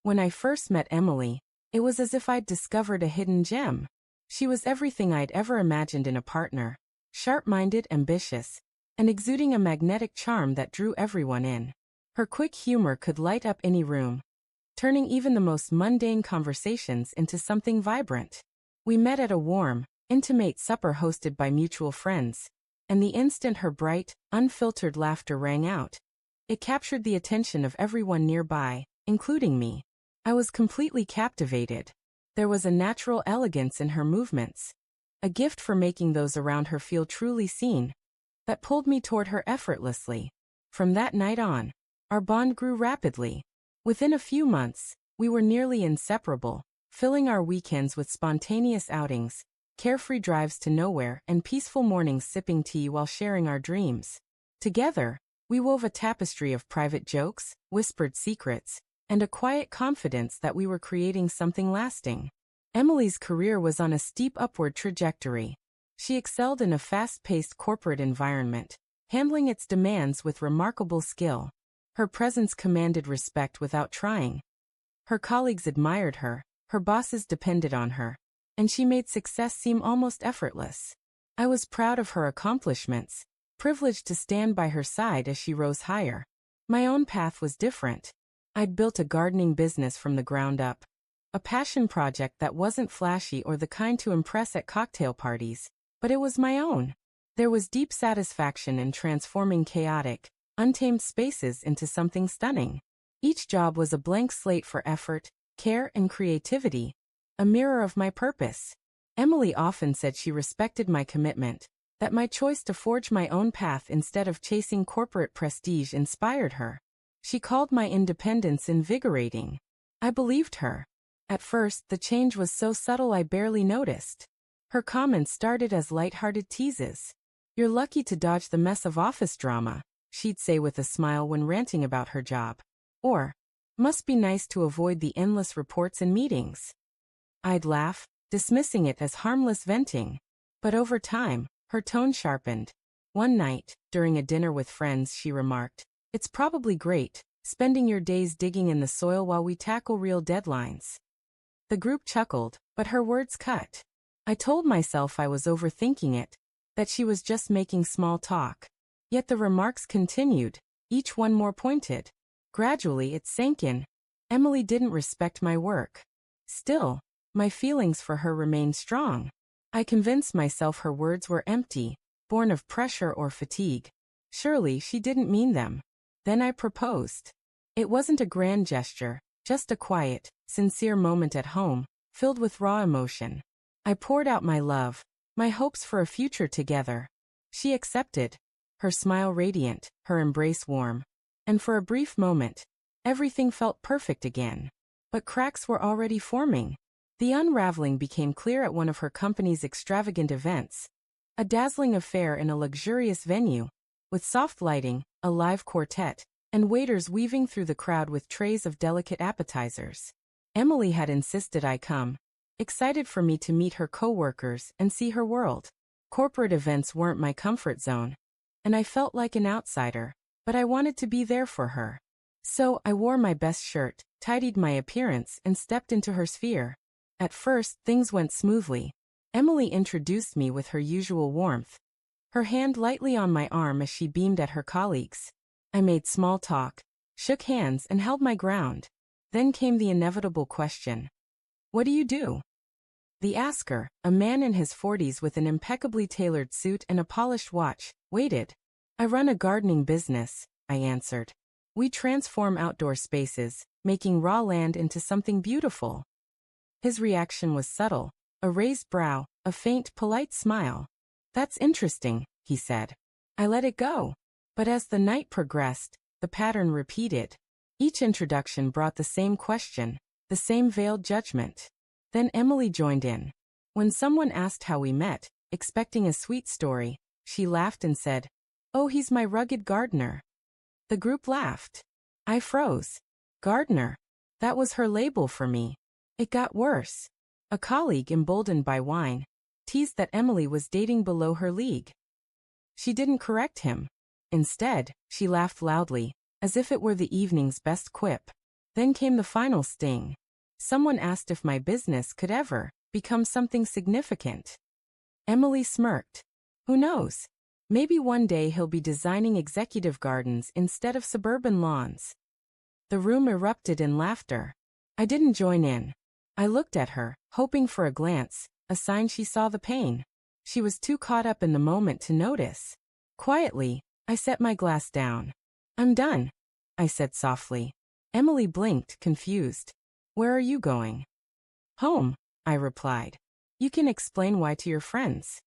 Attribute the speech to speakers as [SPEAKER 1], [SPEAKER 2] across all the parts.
[SPEAKER 1] When I first met Emily, it was as if I'd discovered a hidden gem. She was everything I'd ever imagined in a partner, sharp-minded, ambitious, and exuding a magnetic charm that drew everyone in. Her quick humor could light up any room, turning even the most mundane conversations into something vibrant. We met at a warm, intimate supper hosted by mutual friends, and the instant her bright, unfiltered laughter rang out, it captured the attention of everyone nearby, including me. I was completely captivated. There was a natural elegance in her movements, a gift for making those around her feel truly seen, that pulled me toward her effortlessly. From that night on, our bond grew rapidly. Within a few months, we were nearly inseparable, filling our weekends with spontaneous outings, carefree drives to nowhere, and peaceful mornings sipping tea while sharing our dreams. Together, we wove a tapestry of private jokes, whispered secrets, and a quiet confidence that we were creating something lasting. Emily's career was on a steep upward trajectory. She excelled in a fast-paced corporate environment, handling its demands with remarkable skill. Her presence commanded respect without trying. Her colleagues admired her, her bosses depended on her, and she made success seem almost effortless. I was proud of her accomplishments, privileged to stand by her side as she rose higher. My own path was different. I'd built a gardening business from the ground up, a passion project that wasn't flashy or the kind to impress at cocktail parties, but it was my own. There was deep satisfaction in transforming chaotic, untamed spaces into something stunning. Each job was a blank slate for effort, care, and creativity, a mirror of my purpose. Emily often said she respected my commitment, that my choice to forge my own path instead of chasing corporate prestige inspired her. She called my independence invigorating. I believed her. At first, the change was so subtle I barely noticed. Her comments started as light-hearted teases. "You're lucky to dodge the mess of office drama," she'd say with a smile when ranting about her job. Or, "Must be nice to avoid the endless reports and meetings." I'd laugh, dismissing it as harmless venting. But over time, her tone sharpened. One night, during a dinner with friends, she remarked, "It's probably great, spending your days digging in the soil while we tackle real deadlines." The group chuckled, but her words cut. I told myself I was overthinking it, that she was just making small talk. Yet the remarks continued, each one more pointed. Gradually it sank in. Emily didn't respect my work. Still, my feelings for her remained strong. I convinced myself her words were empty, born of pressure or fatigue. Surely she didn't mean them. Then I proposed. It wasn't a grand gesture, just a quiet, sincere moment at home, filled with raw emotion. I poured out my love, my hopes for a future together. She accepted, her smile radiant, her embrace warm. And for a brief moment, everything felt perfect again. But cracks were already forming. The unraveling became clear at one of her company's extravagant events. A dazzling affair in a luxurious venue, with soft lighting, a live quartet, and waiters weaving through the crowd with trays of delicate appetizers. Emily had insisted I come, excited for me to meet her co-workers and see her world. Corporate events weren't my comfort zone, and I felt like an outsider, but I wanted to be there for her. So I wore my best shirt, tidied my appearance, and stepped into her sphere. At first, things went smoothly. Emily introduced me with her usual warmth, her hand lightly on my arm as she beamed at her colleagues. I made small talk, shook hands, and held my ground. Then came the inevitable question. "What do you do?" The asker, a man in his 40s with an impeccably tailored suit and a polished watch, waited. "I run a gardening business," I answered. "We transform outdoor spaces, making raw land into something beautiful." His reaction was subtle, a raised brow, a faint, polite smile. "That's interesting," he said. I let it go. But as the night progressed, the pattern repeated. Each introduction brought the same question, the same veiled judgment. Then Emily joined in. When someone asked how we met, expecting a sweet story, she laughed and said, "Oh, he's my rugged gardener." The group laughed. I froze. Gardener. That was her label for me. It got worse. A colleague, emboldened by wine, teased that Emily was dating below her league. She didn't correct him. Instead, she laughed loudly, as if it were the evening's best quip. Then came the final sting. Someone asked if my business could ever become something significant. Emily smirked. Who knows? Maybe one day he'll be designing executive gardens instead of suburban lawns. The room erupted in laughter. I didn't join in. I looked at her, hoping for a glance, a sign she saw the pain. She was too caught up in the moment to notice. Quietly, I set my glass down. I'm done, I said softly. Emily blinked, confused. Where are you going? Home, I replied. You can explain why to your friends.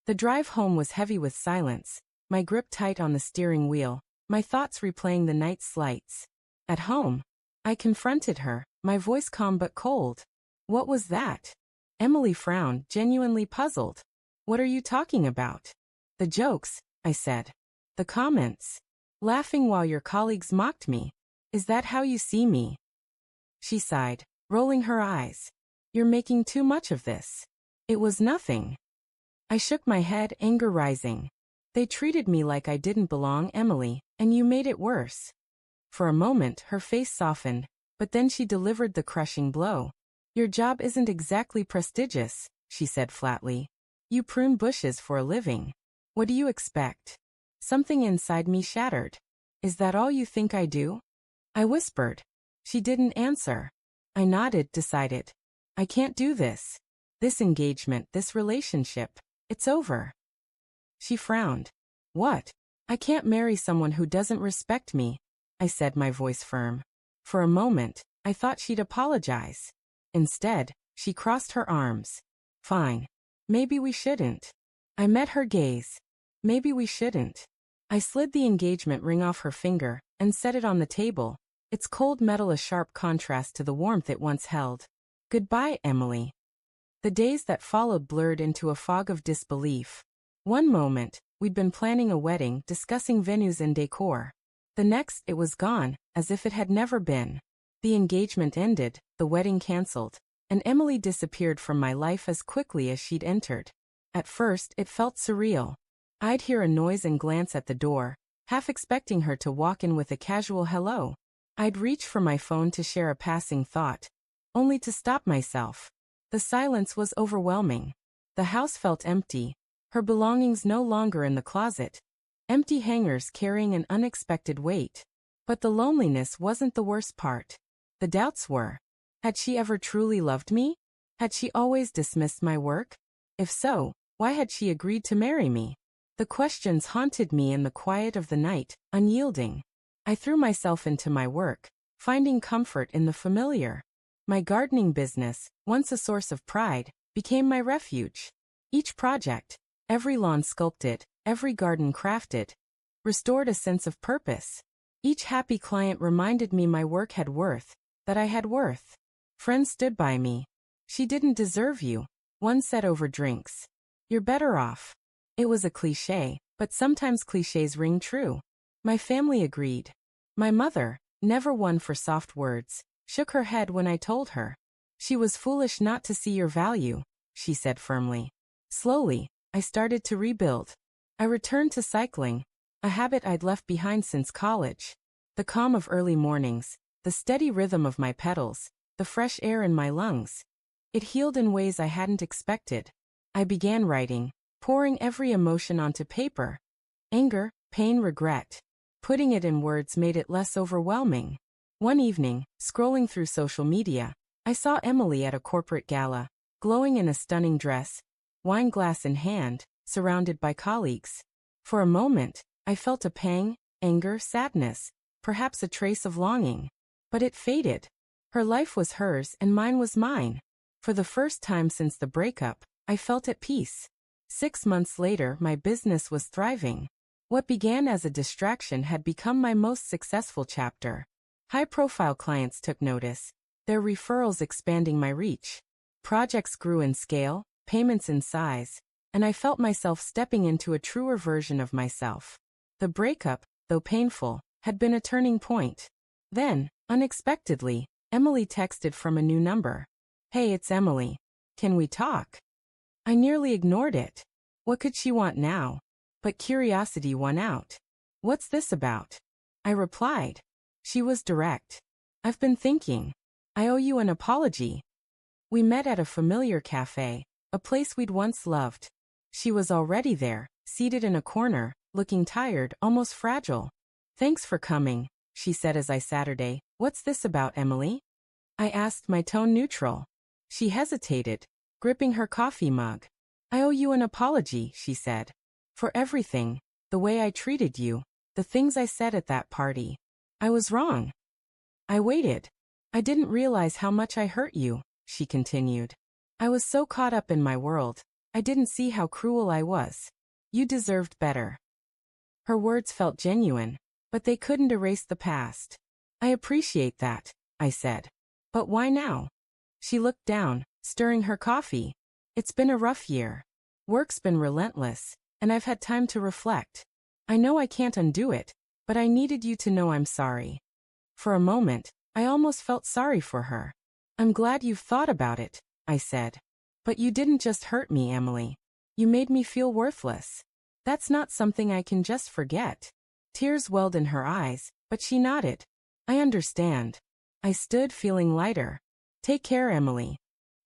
[SPEAKER 1] The drive home was heavy with silence, my grip tight on the steering wheel, my thoughts replaying the night's lights. At home, I confronted her, my voice calm but cold. What was that? Emily frowned, genuinely puzzled. What are you talking about? The jokes, I said. The comments. Laughing while your colleagues mocked me. Is that how you see me? She sighed, rolling her eyes. You're making too much of this. It was nothing. I shook my head, anger rising. They treated me like I didn't belong, Emily, and you made it worse. For a moment, her face softened, but then she delivered the crushing blow. Your job isn't exactly prestigious, she said flatly. You prune bushes for a living. What do you expect? Something inside me shattered. Is that all you think I do? I whispered. She didn't answer. I nodded, decided. I can't do this. This engagement, this relationship, it's over. She frowned. What? I can't marry someone who doesn't respect me, I said, my voice firm. For a moment, I thought she'd apologize. Instead, she crossed her arms. Fine. Maybe we shouldn't. I met her gaze. Maybe we shouldn't. I slid the engagement ring off her finger and set it on the table, its cold metal a sharp contrast to the warmth it once held. Goodbye, Emily. The days that followed blurred into a fog of disbelief. One moment, we'd been planning a wedding, discussing venues and decor. The next, it was gone, as if it had never been. The engagement ended, the wedding canceled, and Emily disappeared from my life as quickly as she'd entered. At first, it felt surreal. I'd hear a noise and glance at the door, half expecting her to walk in with a casual hello. I'd reach for my phone to share a passing thought, only to stop myself. The silence was overwhelming. The house felt empty, her belongings no longer in the closet. Empty hangers carrying an unexpected weight. But the loneliness wasn't the worst part. The doubts were. Had she ever truly loved me? Had she always dismissed my work? If so, why had she agreed to marry me? The questions haunted me in the quiet of the night, unyielding. I threw myself into my work, finding comfort in the familiar. My gardening business, once a source of pride, became my refuge. Each project, every lawn sculpted, every garden crafted, restored a sense of purpose. Each happy client reminded me my work had worth, that I had worth. Friends stood by me. She didn't deserve you, one said over drinks. You're better off. It was a cliché, but sometimes clichés ring true. My family agreed. My mother, never one for soft words, shook her head when I told her. She was foolish not to see your value, she said firmly. Slowly, I started to rebuild. I returned to cycling, a habit I'd left behind since college. The calm of early mornings, the steady rhythm of my pedals, the fresh air in my lungs. It healed in ways I hadn't expected. I began writing, pouring every emotion onto paper. Anger, pain, regret. Putting it in words made it less overwhelming. One evening, scrolling through social media, I saw Emily at a corporate gala, glowing in a stunning dress, wine glass in hand, surrounded by colleagues. For a moment, I felt a pang, anger, sadness, perhaps a trace of longing. But it faded. Her life was hers and mine was mine. For the first time since the breakup, I felt at peace. 6 months later, my business was thriving. What began as a distraction had become my most successful chapter. High-profile clients took notice, their referrals expanding my reach. Projects grew in scale, payments in size, and I felt myself stepping into a truer version of myself. The breakup, though painful, had been a turning point. Then, unexpectedly, Emily texted from a new number. Hey, it's Emily. Can we talk? I nearly ignored it. What could she want now? But curiosity won out. What's this about? I replied. She was direct. I've been thinking. I owe you an apology. We met at a familiar cafe, a place we'd once loved. She was already there, seated in a corner, looking tired, almost fragile. Thanks for coming, she said as I sat her down. What's this about, Emily? I asked, my tone neutral. She hesitated, gripping her coffee mug. I owe you an apology, she said. For everything, the way I treated you, the things I said at that party. I was wrong. I waited. I didn't realize how much I hurt you, she continued. I was so caught up in my world, I didn't see how cruel I was. You deserved better. Her words felt genuine, but they couldn't erase the past. I appreciate that, I said. But why now? She looked down, stirring her coffee. It's been a rough year. Work's been relentless, and I've had time to reflect. I know I can't undo it, but I needed you to know I'm sorry. For a moment, I almost felt sorry for her. I'm glad you've thought about it, I said. But you didn't just hurt me, Emily. You made me feel worthless. That's not something I can just forget. Tears welled in her eyes, but she nodded. I understand. I stood feeling lighter. Take care, Emily.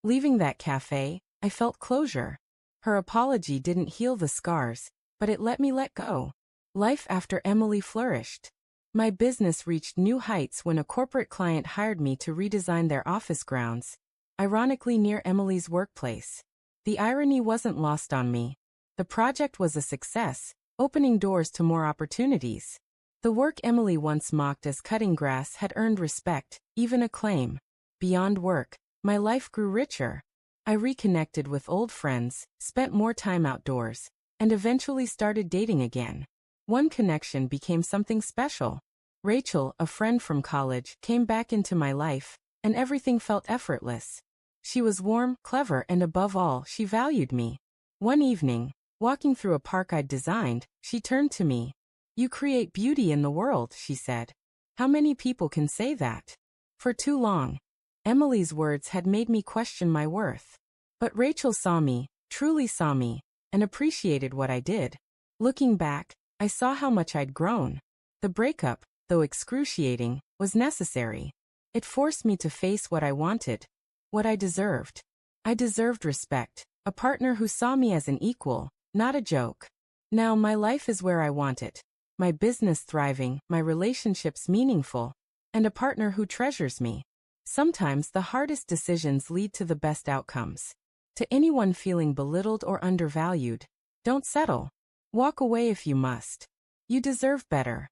[SPEAKER 1] Leaving that cafe, I felt closure. Her apology didn't heal the scars, but it let me let go. Life after Emily flourished. My business reached new heights when a corporate client hired me to redesign their office grounds, ironically near Emily's workplace. The irony wasn't lost on me. The project was a success, opening doors to more opportunities. The work Emily once mocked as cutting grass had earned respect, even acclaim. Beyond work, my life grew richer. I reconnected with old friends, spent more time outdoors, and eventually started dating again. One connection became something special. Rachel, a friend from college, came back into my life, and everything felt effortless. She was warm, clever, and above all, she valued me. One evening, walking through a park I'd designed, she turned to me. You create beauty in the world, she said. How many people can say that? For too long. Emily's words had made me question my worth. But Rachel saw me, truly saw me, and appreciated what I did. Looking back, I saw how much I'd grown. The breakup, though excruciating, was necessary. It forced me to face what I wanted, what I deserved. I deserved respect, a partner who saw me as an equal, not a joke. Now my life is where I want it. My business thriving, my relationships meaningful, and a partner who treasures me. Sometimes the hardest decisions lead to the best outcomes. To anyone feeling belittled or undervalued, don't settle. Walk away if you must. You deserve better.